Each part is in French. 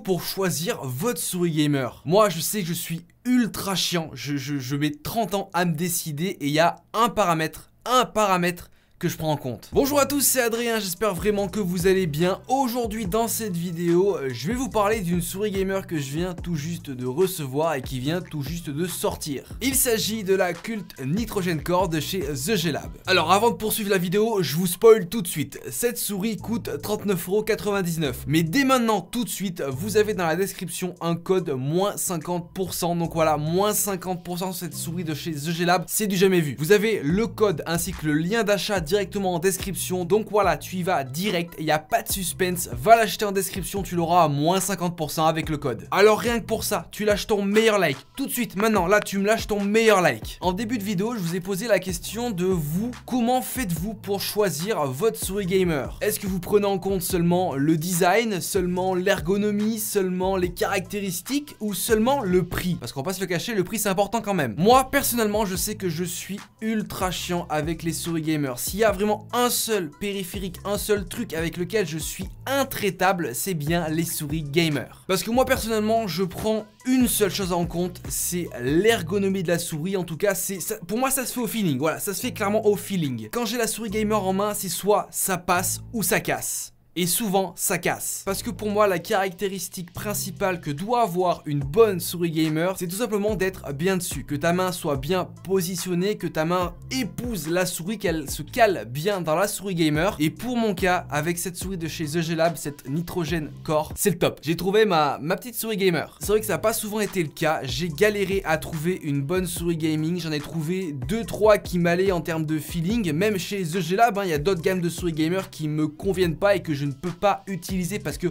pour choisir votre souris gamer. Moi je sais que je suis ultra chiant, je mets 30 ans à me décider et il y a un paramètre que je prends en compte. Bonjour à tous, c'est Adrien, j'espère vraiment que vous allez bien. Aujourd'hui dans cette vidéo, je vais vous parler d'une souris gamer que je viens tout juste de recevoir et qui vient tout juste de sortir. Il s'agit de la Cult Nitrogen Core de chez The G Lab. Alors avant de poursuivre la vidéo, je vous spoil tout de suite. Cette souris coûte 39,99 €. Mais dès maintenant, tout de suite, vous avez dans la description un code moins 50%. Donc voilà, moins 50% sur cette souris de chez The G Lab, c'est du jamais vu. Vous avez le code ainsi que le lien d'achat directement en description, donc voilà, tu y vas direct, il n'y a pas de suspense, va l'acheter en description, tu l'auras à moins 50% avec le code. Alors rien que pour ça, tu lâches ton meilleur like, tout de suite, maintenant, là tu me lâches ton meilleur like. En début de vidéo, je vous ai posé la question de vous, comment faites-vous pour choisir votre souris gamer? Est-ce que vous prenez en compte seulement le design, seulement l'ergonomie, seulement les caractéristiques ou seulement le prix? Parce qu'on va pas se le cacher, le prix c'est important quand même. Moi, personnellement, je sais que je suis ultra chiant avec les souris gamers. S'il y a vraiment un seul périphérique, un seul truc avec lequel je suis intraitable, c'est bien les souris gamer. Parce que moi personnellement, je prends une seule chose en compte, c'est l'ergonomie de la souris. En tout cas, pour moi ça se fait au feeling, voilà, ça se fait clairement au feeling. Quand j'ai la souris gamer en main, c'est soit ça passe ou ça casse. Et souvent ça casse. Parce que pour moi la caractéristique principale que doit avoir une bonne souris gamer, c'est tout simplement d'être bien dessus, que ta main soit bien positionnée, que ta main épouse la souris, qu'elle se cale bien dans la souris gamer. Et pour mon cas, avec cette souris de chez The G Lab, cette Nitrogen Core, c'est le top. J'ai trouvé ma petite souris gamer. C'est vrai que ça n'a pas souvent été le cas, j'ai galéré à trouver une bonne souris gaming, j'en ai trouvé 2-3 qui m'allaient en termes de feeling. Même chez The G Lab, il y a d'autres gammes de souris gamer qui me conviennent pas et que je ne peux pas utiliser parce que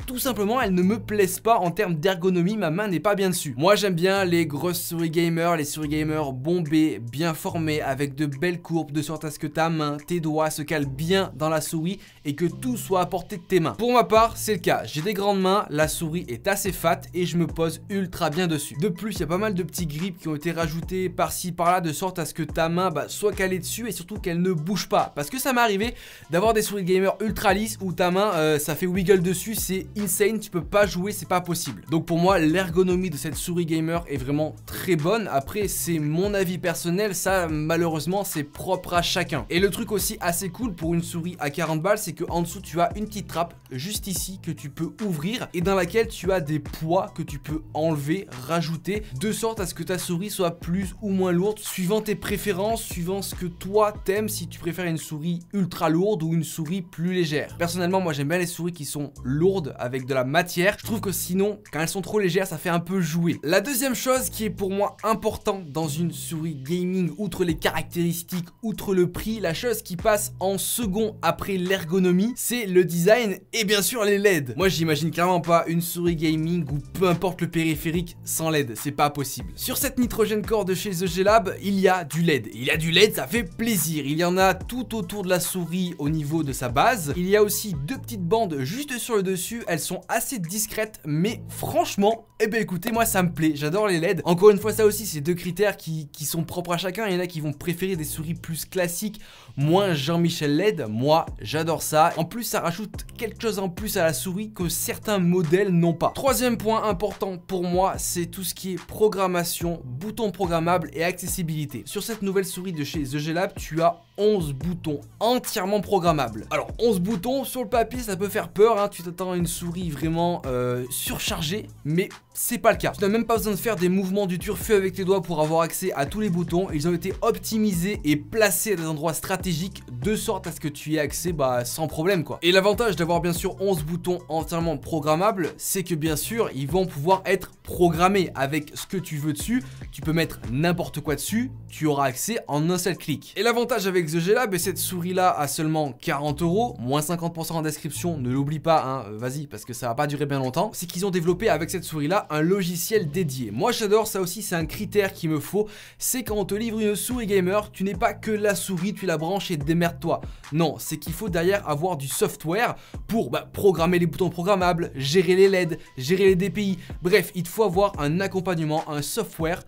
tout simplement elles ne me plaisent pas en termes d'ergonomie, ma main n'est pas bien dessus. Moi j'aime bien les grosses souris gamers, les souris gamers bombées, bien formées, avec de belles courbes, de sorte à ce que ta main, tes doigts se calent bien dans la souris et que tout soit à portée de tes mains. Pour ma part c'est le cas, j'ai des grandes mains, la souris est assez fat et je me pose ultra bien dessus. De plus il y a pas mal de petits grips qui ont été rajoutés par-ci par-là de sorte à ce que ta main soit calée dessus et surtout qu'elle ne bouge pas. Parce que ça m'est arrivé d'avoir des souris gamers ultra lisses où ta main ça fait wiggle dessus, c'est insane, tu peux pas jouer, c'est pas possible. Donc pour moi l'ergonomie de cette souris gamer est vraiment très bonne. Après c'est mon avis personnel, ça malheureusement c'est propre à chacun. Et le truc aussi assez cool pour une souris à 40 balles, c'est que en dessous tu as une petite trappe juste ici que tu peux ouvrir et dans laquelle tu as des poids que tu peux enlever, rajouter, de sorte à ce que ta souris soit plus ou moins lourde suivant tes préférences, suivant ce que toi t'aimes, si tu préfères une souris ultra lourde ou une souris plus légère. Personnellement moi j'aime bien les souris qui sont lourdes avec de la matière. Je trouve que sinon quand elles sont trop légères ça fait un peu jouer. La deuxième chose qui est pour moi importante dans une souris gaming, outre les caractéristiques, outre le prix, la chose qui passe en second après l'ergonomie, c'est le design et bien sûr les LED. Moi j'imagine clairement pas une souris gaming ou peu importe le périphérique sans LED, c'est pas possible. Sur cette Nitrogen Core de chez The G Lab, il y a du LED. Il y a du LED, ça fait plaisir. Il y en a tout autour de la souris au niveau de sa base. Il y a aussi deux petites bandes juste sur le dessus, elles sont assez discrètes mais franchement, eh ben écoutez, moi ça me plaît, j'adore les LED. Encore une fois ça aussi c'est deux critères qui sont propres à chacun. Il y en a qui vont préférer des souris plus classiques, moins Jean-Michel LED, moi j'adore ça. En plus ça rajoute quelque chose en plus à la souris que certains modèles n'ont pas. Troisième point important pour moi, c'est tout ce qui est programmation, boutons programmables et accessibilité. Sur cette nouvelle souris de chez The G Lab, tu as 11 boutons entièrement programmables. Alors 11 boutons sur le papier ça peut faire peur, hein. Tu t'attends à une souris vraiment surchargée, mais c'est pas le cas. Tu n'as même pas besoin de faire des mouvements du turfu avec tes doigts pour avoir accès à tous les boutons. Ils ont été optimisés et placés à des endroits stratégiques de sorte à ce que tu y aies accès sans problème quoi. Et l'avantage d'avoir bien sûr 11 boutons entièrement programmables, c'est que bien sûr ils vont pouvoir être programmés avec ce que tu veux dessus. Tu peux mettre n'importe quoi dessus, tu auras accès en un seul clic. Et l'avantage avec The G Lab, et cette souris là à seulement 40 €, moins 50% en description, ne l'oublie pas hein, vas-y parce que ça va pas durer bien longtemps, c'est qu'ils ont développé avec cette souris là un logiciel dédié. Moi j'adore ça aussi, c'est un critère qu'il me faut, c'est quand on te livre une souris gamer, tu n'es pas que la souris, tu la branches et démerde-toi. Non, c'est qu'il faut derrière avoir du software pour programmer les boutons programmables, gérer les LED, gérer les DPI, bref, il te faut avoir un accompagnement, un software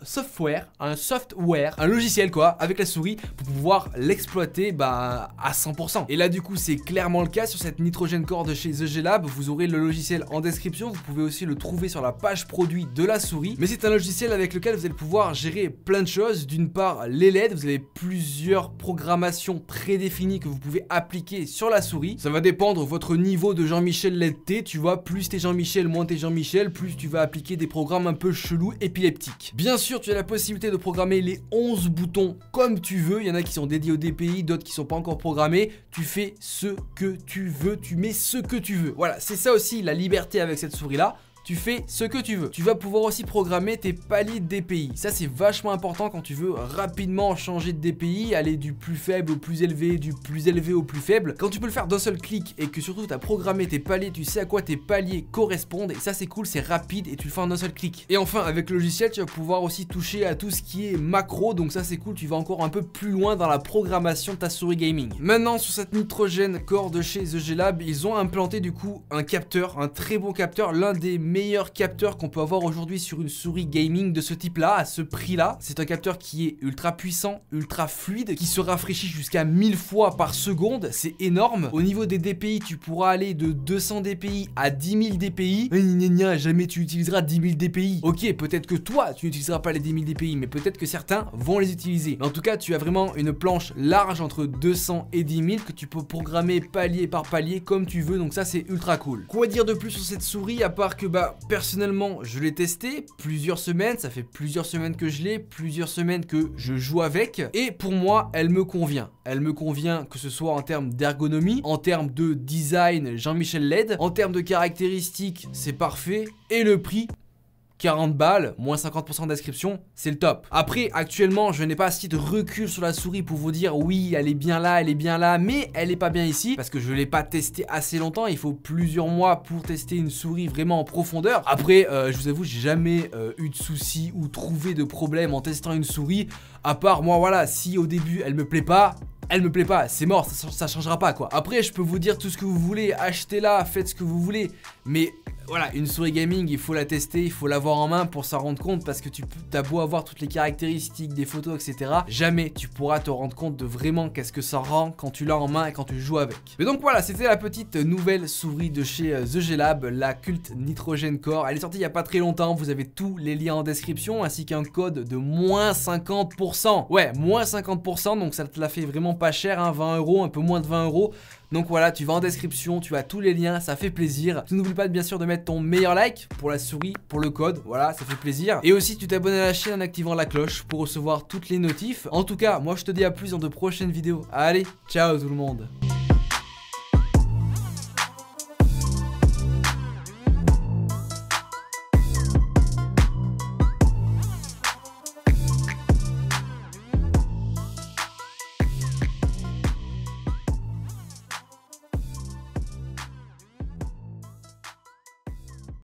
software, un logiciel quoi, avec la souris pour pouvoir l'exploiter à 100%. Et là du coup c'est clairement le cas sur cette Nitrogen Core de chez The G Lab. Vous aurez le logiciel en description, vous pouvez aussi le trouver sur la page produit de la souris. Mais c'est un logiciel avec lequel vous allez pouvoir gérer plein de choses. D'une part les LED, vous avez plusieurs programmations prédéfinies que vous pouvez appliquer sur la souris. Ça va dépendre de votre niveau de Jean-Michel LED T, tu vois, plus t'es Jean-Michel, moins t'es Jean-Michel, plus tu vas appliquer des programmes un peu chelous, épileptiques. Bien sûr, tu as la possibilité de programmer les 11 boutons comme tu veux. Il y en a qui sont dédiés au DPI, d'autres qui sont pas encore programmés. Tu fais ce que tu veux, tu mets ce que tu veux. Voilà, c'est ça aussi la liberté avec cette souris là. Tu fais ce que tu veux. Tu vas pouvoir aussi programmer tes paliers de DPI. Ça c'est vachement important quand tu veux rapidement changer de DPI, aller du plus faible au plus élevé, du plus élevé au plus faible. Quand tu peux le faire d'un seul clic et que surtout tu as programmé tes paliers, tu sais à quoi tes paliers correspondent. Et ça c'est cool, c'est rapide et tu le fais en un seul clic. Et enfin avec le logiciel tu vas pouvoir aussi toucher à tout ce qui est macro. Donc ça c'est cool, tu vas encore un peu plus loin dans la programmation de ta souris gaming. Maintenant sur cette Nitrogen Core de chez The G Lab, ils ont implanté du coup un capteur, un très bon capteur, l'un des meilleurs capteurs qu'on peut avoir aujourd'hui sur une souris gaming de ce type là, à ce prix là. C'est un capteur qui est ultra puissant, ultra fluide, qui se rafraîchit jusqu'à 1000 fois par seconde, c'est énorme. Au niveau des DPI, tu pourras aller de 200 DPI à 10 000 DPI. Jamais tu utiliseras 10 000 DPI. Ok, peut-être que toi tu n'utiliseras pas les 10 000 DPI, mais peut-être que certains vont les utiliser. Mais en tout cas, tu as vraiment une planche large entre 200 et 10 000 que tu peux programmer palier par palier comme tu veux, donc ça c'est ultra cool. Quoi dire de plus sur cette souris à part que personnellement je l'ai testé plusieurs semaines, ça fait plusieurs semaines que je l'ai, plusieurs semaines que je joue avec, et pour moi elle me convient. Elle me convient que ce soit en termes d'ergonomie, en termes de design Jean-Michel LED, en termes de caractéristiques c'est parfait, et le prix 40 balles, moins 50% d'inscription, c'est le top. Après, actuellement, je n'ai pas assez de recul sur la souris pour vous dire oui, elle est bien là, mais elle est pas bien ici parce que je l'ai pas testé assez longtemps. Il faut plusieurs mois pour tester une souris vraiment en profondeur. Après, je vous avoue, j'ai jamais eu de soucis ou trouvé de problème en testant une souris. À part moi, voilà, si au début elle me plaît pas, c'est mort, ça changera pas quoi. Après, je peux vous dire tout ce que vous voulez, achetez-la, faites ce que vous voulez, mais voilà, une souris gaming, il faut la tester, il faut l'avoir en main pour s'en rendre compte parce que tu as beau avoir toutes les caractéristiques, des photos, etc. Jamais tu pourras te rendre compte de vraiment qu'est-ce que ça rend quand tu l'as en main et quand tu joues avec. Mais donc voilà, c'était la petite nouvelle souris de chez The G Lab, la Cult Nitrogen Core. Elle est sortie il n'y a pas très longtemps, vous avez tous les liens en description ainsi qu'un code de moins 50%. Ouais, moins 50%, donc ça te la fait vraiment pas cher, hein, 20 €, un peu moins de 20 €. Donc voilà, tu vas en description, tu as tous les liens, ça fait plaisir. Tu n'oublies pas bien sûr de mettre ton meilleur like pour la souris, pour le code, voilà, ça fait plaisir. Et aussi tu t'abonnes à la chaîne en activant la cloche pour recevoir toutes les notifs. En tout cas, moi je te dis à plus dans de prochaines vidéos. Allez, ciao tout le monde.